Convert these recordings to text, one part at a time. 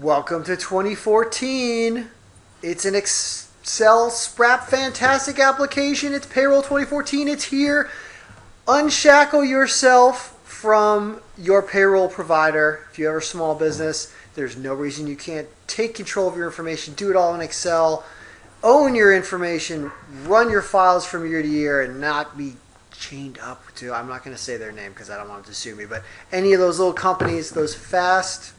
Welcome to 2014. It's an Excel Sprapps fantastic application. It's Payroll 2014. It's here. Unshackle yourself from your payroll provider. If you have a small business, there's no reason you can't take control of your information. Do it all in Excel. Own your information. Run your files from year to year and not be chained up to, I'm not going to say their name because I don't want them to sue me, but any of those little companies, those fast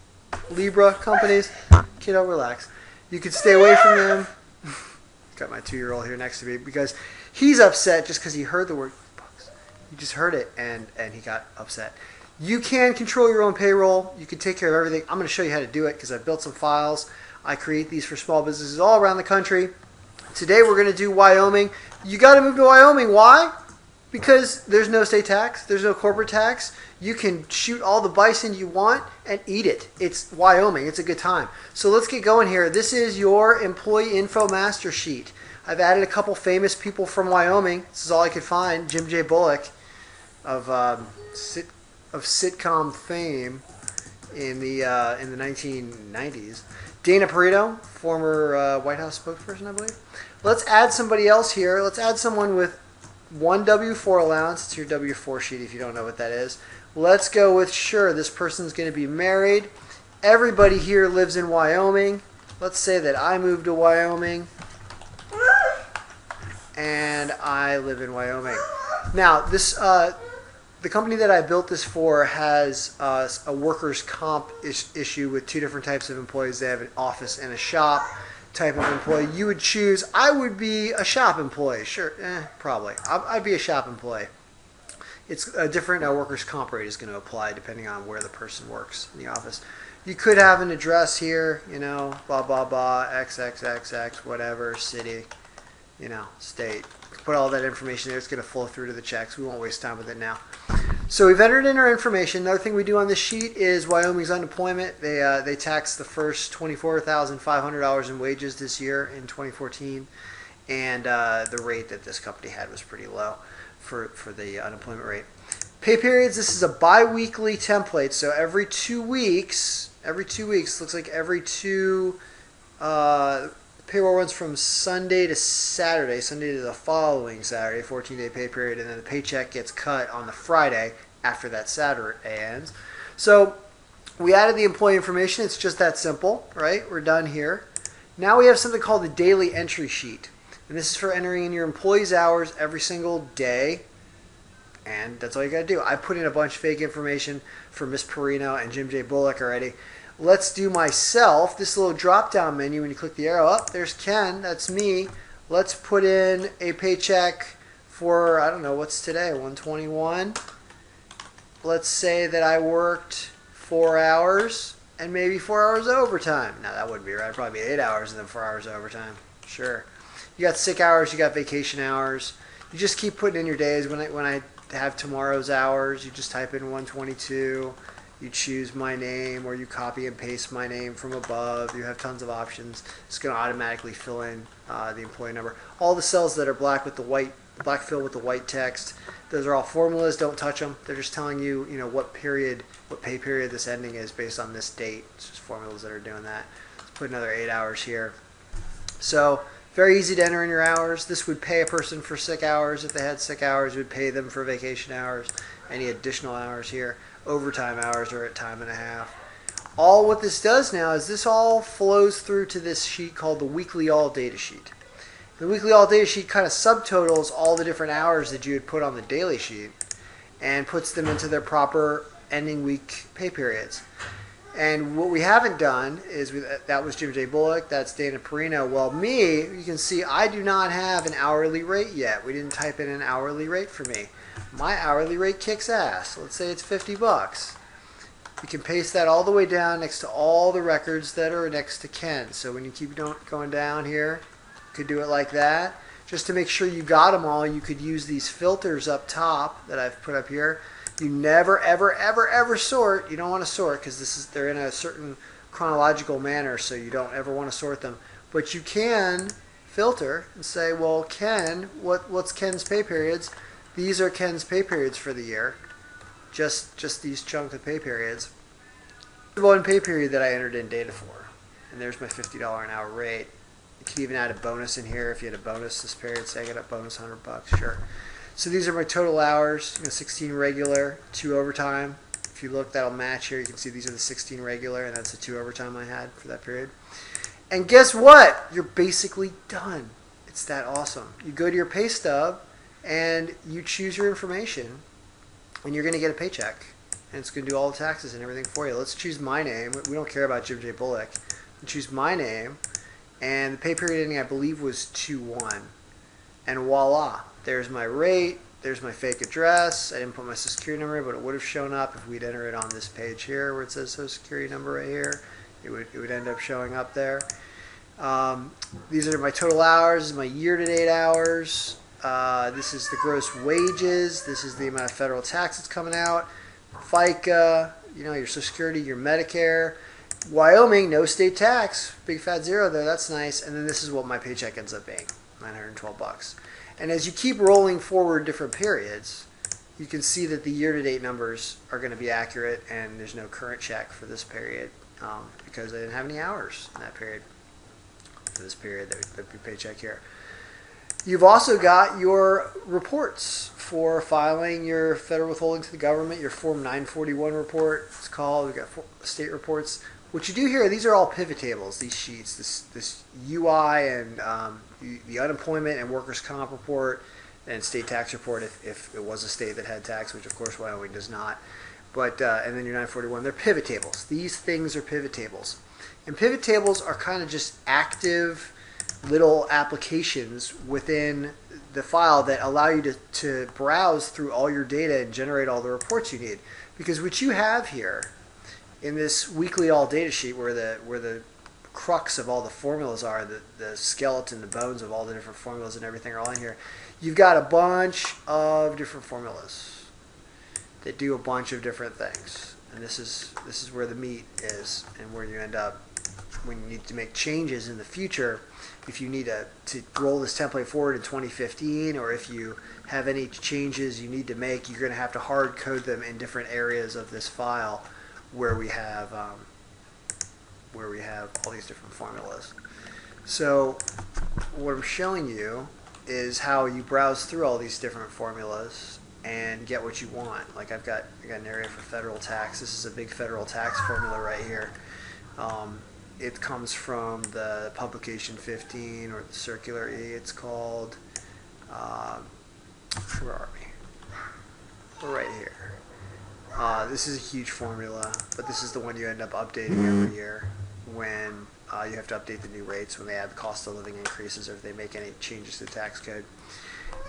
Libra companies, kiddo, relax. You can stay away from them. Got my 2-year-old here next to me because he's upset just because he heard the word books. He just heard it and he got upset. You can control your own payroll. You can take care of everything. I'm going to show you how to do it because I built some files. I create these for small businesses all around the country. Today we're going to do Wyoming. You got to move to Wyoming. Why? Because there's no state tax, there's no corporate tax. You can shoot all the bison you want and eat it. It's Wyoming. It's a good time. So let's get going here. This is your employee info master sheet. I've added a couple famous people from Wyoming. This is all I could find. Jim J. Bullock of sitcom fame in the 1990s. Dana Perino, former White House spokesperson, I believe. Let's add somebody else here. Let's add someone with one W-4 allowance. It's your W-4 sheet if you don't know what that is. Let's go with, sure, this person's going to be married. Everybody here lives in Wyoming. Let's say that I moved to Wyoming and I live in Wyoming. Now, this the company that I built this for has a workers' comp issue with two different types of employees. They have an office and a shop type of employee. You would choose, I would be a shop employee. Sure, probably. I'd be a shop employee. It's a different workers' comp rate is going to apply depending on where the person works in the office. You could have an address here, you know, blah, blah, blah, XXXX, whatever, city, you know, state. Put all that information there. It's going to flow through to the checks. We won't waste time with it now. So we've entered in our information. Another thing we do on this sheet is Wyoming's unemployment. They tax the first $24,500 in wages this year in 2014, and the rate that this company had was pretty low for the unemployment rate. Pay periods. This is a bi-weekly template. So every 2 weeks, looks like every two. Payroll runs from Sunday to Saturday, Sunday to the following Saturday, 14-day pay period, and then the paycheck gets cut on the Friday after that Saturday ends. So we added the employee information. It's just that simple, right? We're done here. Now we have something called the daily entry sheet, and this is for entering in your employees' hours every single day, and that's all you got to do. I put in a bunch of fake information for Miss Perino and Jim J. Bullock already. Let's do myself. This little drop-down menu, when you click the arrow up, there's Ken. That's me. Let's put in a paycheck for, I don't know, what's today, 121. Let's say that I worked 4 hours and maybe 4 hours of overtime. No, that wouldn't be right. Probably 8 hours and then 4 hours of overtime. Sure. You got sick hours. You got vacation hours. You just keep putting in your days. When I have tomorrow's hours, you just type in 122. You choose my name, or you copy and paste my name from above. You have tons of options. It's going to automatically fill in the employee number. All the cells that are black with the white, black fill with the white text, those are all formulas. Don't touch them. They're just telling you, what period, what pay period this ending is based on this date. It's just formulas that are doing that. Let's put another 8 hours here. So very easy to enter in your hours. This would pay a person for sick hours. If they had sick hours, it would pay them for vacation hours. Any additional hours here. Overtime hours are at time and a half. All what this does now is this all flows through to this sheet called the weekly all data sheet. The weekly all data sheet kind of subtotals all the different hours that you would put on the daily sheet and puts them into their proper ending week pay periods. And what we haven't done is, that was Jim J. Bullock, that's Dana Perino. Well, me, you can see I do not have an hourly rate yet. We didn't type in an hourly rate for me. My hourly rate kicks ass. Let's say it's $50. We can paste that all the way down next to all the records that are next to Ken. So when you keep going down here, you could do it like that. Just to make sure you got them all, you could use these filters up top that I've put up here. You never, ever, ever, ever sort. You don't want to sort because they're in a certain chronological manner, so you don't ever want to sort them. But you can filter and say, well, Ken, what's Ken's pay periods? These are Ken's pay periods for the year. Just these chunk of pay periods. The one pay period that I entered in data for. and there's my $50 an hour rate. You could even add a bonus in here if you had a bonus this period. Say I got a bonus $100, sure. So these are my total hours. 16 regular, 2 overtime. If you look, that'll match here. You can see these are the 16 regular, and that's the 2 overtime I had for that period. And guess what? You're basically done. It's that awesome. You go to your pay stub, and you choose your information, and you're going to get a paycheck. And it's going to do all the taxes and everything for you. Let's choose my name. We don't care about Jim J. Bullock. We choose my name, and the pay period ending, I believe, was 2/1. And voila. There's my rate. There's my fake address. I didn't put my social security number in, but it would have shown up if we'd enter it on this page here where it says social security number right here. It would end up showing up there. These are my total hours. This is my year-to-date hours. This is the gross wages. This is the amount of federal tax that's coming out. FICA, your Social Security, your Medicare. Wyoming, no state tax. Big fat zero there. That's nice. And then this is what my paycheck ends up being, $912. And as you keep rolling forward different periods, you can see that the year-to-date numbers are going to be accurate, and there's no current check for this period because I didn't have any hours in that period. For this period, that would be paycheck here. You've also got your reports for filing your federal withholding to the government, your Form 941 report, it's called. We've got state reports. What you do here, these are all pivot tables, these sheets, this UI and the unemployment and workers' comp report and state tax report if it was a state that had tax, which of course Wyoming does not. But and then your 941, they're pivot tables. These things are pivot tables. And pivot tables are kind of just active little applications within the file that allow you to browse through all your data and generate all the reports you need. Because what you have here in this weekly all data sheet where the crux of all the formulas are, the skeleton, the bones of all the different formulas and everything are all in here, you've got a bunch of different formulas that do a bunch of different things. And this is where the meat is and where you end up when you need to make changes in the future. If you need to roll this template forward in 2015, or if you have any changes you need to make, you're going to have to hard code them in different areas of this file where we have all these different formulas. So what I'm showing you is how you browse through all these different formulas and get what you want. Like I got an area for federal tax. This is a big federal tax formula right here. It comes from the publication 15 or the circular E. It's called. Where are we? We're right here. This is a huge formula, but this is the one you end up updating every year when you have to update the new rates when they add the cost of living increases or if they make any changes to the tax code.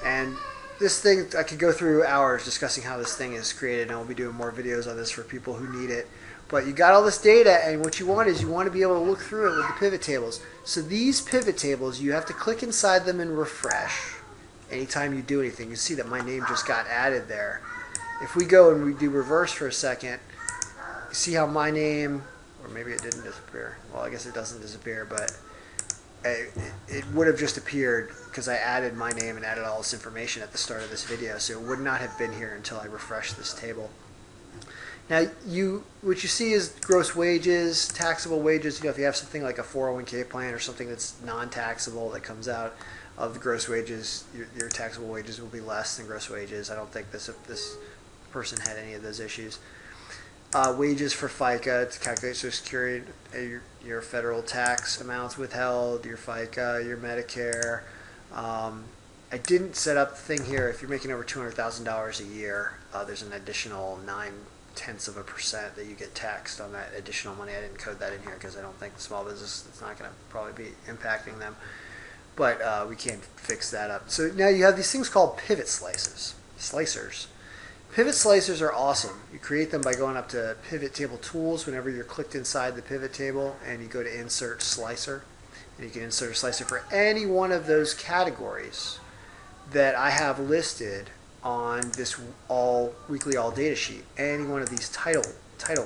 And this thing, I could go through hours discussing how this thing is created, and I'll be doing more videos on this for people who need it. But you got all this data, and what you want is you want to be able to look through it with the pivot tables. So these pivot tables, you have to click inside them and refresh anytime you do anything. You see that my name just got added there. If we go and we do reverse for a second, you see how my name, or maybe it didn't disappear. Well, I guess it doesn't disappear, but it would have just appeared because I added my name and added all this information at the start of this video. So it would not have been here until I refreshed this table. Now, what you see is gross wages, taxable wages. If you have something like a 401k plan or something that's non-taxable that comes out of the gross wages, your taxable wages will be less than gross wages. I don't think this person had any of those issues. Wages for FICA to calculate Social Security, your federal tax amounts withheld, your FICA, your Medicare. I didn't set up the thing here. If you're making over $200,000 a year, there's an additional 0.9% that you get taxed on that additional money. I didn't code that in here because I don't think the small business, it's not going to probably be impacting them. But we can fix that up. So now you have these things called pivot slicers. Pivot slicers are awesome. You create them by going up to Pivot Table Tools whenever you're clicked inside the pivot table, and you go to Insert Slicer. And you can insert a slicer for any one of those categories that I have listed on this weekly all data sheet. Any one of these title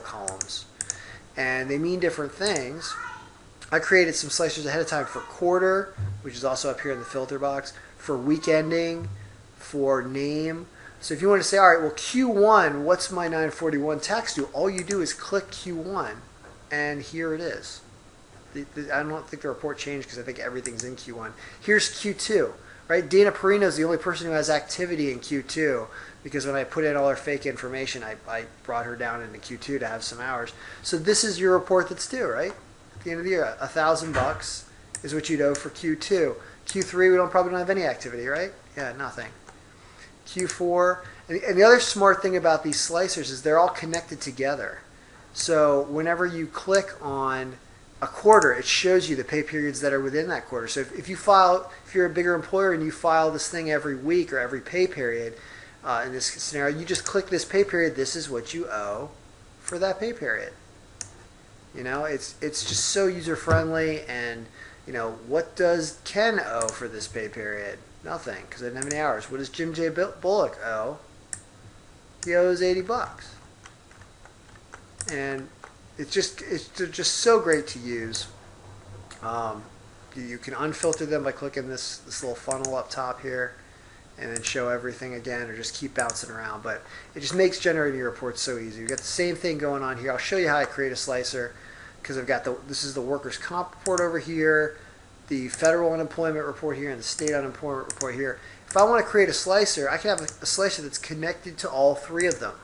columns. And they mean different things. I created some slicers ahead of time for quarter, which is also up here in the filter box, for week ending, for name. So if you want to say, all right, well, Q1, what's my 941 tax due? All you do is click Q1, and here it is. I don't think the report changed because I think everything's in Q1. Here's Q2, right? Dana Perino is the only person who has activity in Q2 because when I put in all her fake information, I brought her down into Q2 to have some hours. So this is your report that's due, right? At the end of the year, $1,000 is what you'd owe for Q2. Q3, we probably don't have any activity, right? Yeah, nothing. Q4, and the other smart thing about these slicers is they're all connected together. So whenever you click on a quarter, it shows you the pay periods that are within that quarter. So if you're a bigger employer and you file this thing every week or every pay period, in this scenario, you just click this pay period. This is what you owe for that pay period. It's just so user friendly. And what does Ken owe for this pay period? Nothing, because I didn't have any hours. What does Jim J. Bullock owe? He owes $80. And it's just so great to use. You can unfilter them by clicking this little funnel up top here, and then show everything again, or just keep bouncing around. But it just makes generating your reports so easy. You've got the same thing going on here. I'll show you how I create a slicer, because I've got this is the workers' comp report over here, the federal unemployment report here, and the state unemployment report here. If I want to create a slicer, I can have a slicer that's connected to all three of them.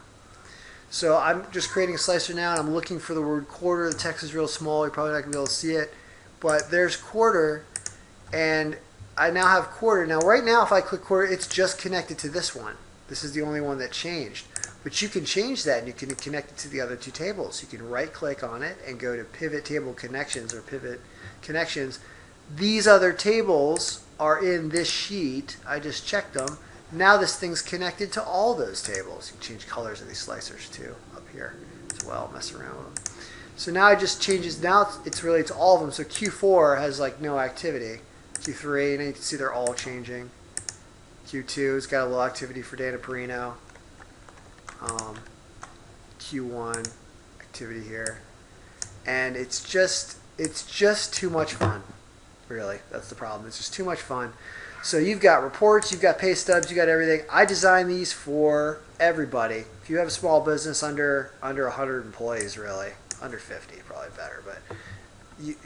So I'm just creating a slicer now, and I'm looking for the word quarter. The text is real small. You're probably not going to be able to see it. But there's quarter, and I now have quarter. Now, right now, if I click quarter, it's just connected to this one. This is the only one that changed. But you can change that, and you can connect it to the other two tables. You can right-click on it and go to Pivot Table Connections or Pivot Connections. These other tables are in this sheet. I just checked them. Now this thing's connected to all those tables. You can change colors of these slicers too up here as well. Mess around with them. So now it just changes. Now it's related to all of them. So Q4 has like no activity. Q3, and you can see they're all changing. Q2's got a little activity for Dana Perino. Q1 activity here, and it's just too much fun. Really, that's the problem. It's just too much fun. So you've got reports, you've got pay stubs, you got everything. I design these for everybody. If you have a small business under 100 employees, really, under 50, probably better. But you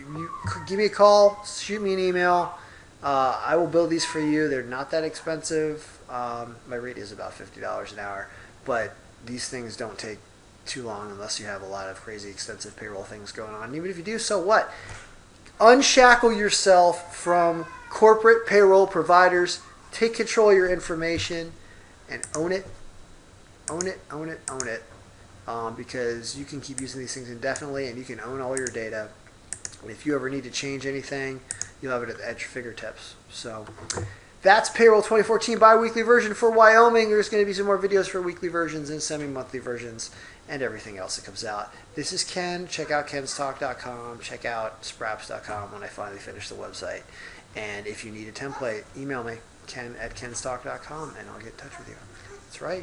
give me a call, shoot me an email. I will build these for you. They're not that expensive. My rate is about $50 an hour, but these things don't take too long unless you have a lot of crazy extensive payroll things going on. Even if you do, so what? Unshackle yourself from corporate payroll providers. Take control of your information and own it. Own it, own it, own it. Because you can keep using these things indefinitely, and you can own all your data. And if you ever need to change anything, you'll have it at your fingertips. So that's Payroll 2014 bi-weekly version for Wyoming. There's going to be some more videos for weekly versions and semi-monthly versions and everything else that comes out. This is Ken. Check out kenstalk.com. Check out sprapps.com when I finally finish the website. And if you need a template, email me, ken@kenstalk.com, and I'll get in touch with you. That's right.